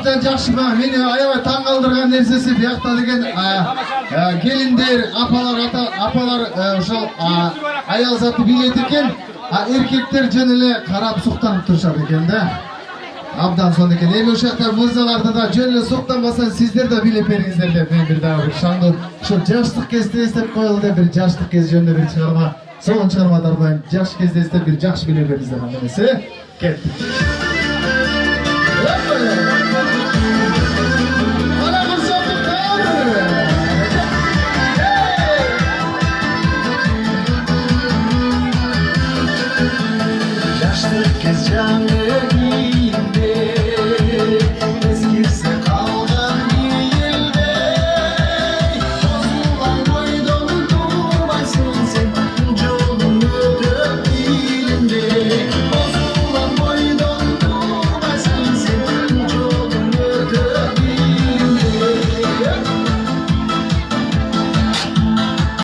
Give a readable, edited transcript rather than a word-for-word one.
абдан жакшы. Мени аябай таң калтырган нерсеси биякта деген келиндер, апалар ошол аял заты билет экен, эркектер жөн эле карап суктанып турушат экен да. Абдан сонун экен. Эми ушакта мырзаларды да жөн эле суктанбаса сиздер да билеп бериңиздер деп мен бир дагы бир шаңдуу ушу жаштык кезде эстеп коелу деп бир жаштык кез жөнүндө бир чыгарма, сонун чыгарма тарбайм. Жаш кезде эстеп бир жакшы билеп бериңиздер анда эмес, кеттик.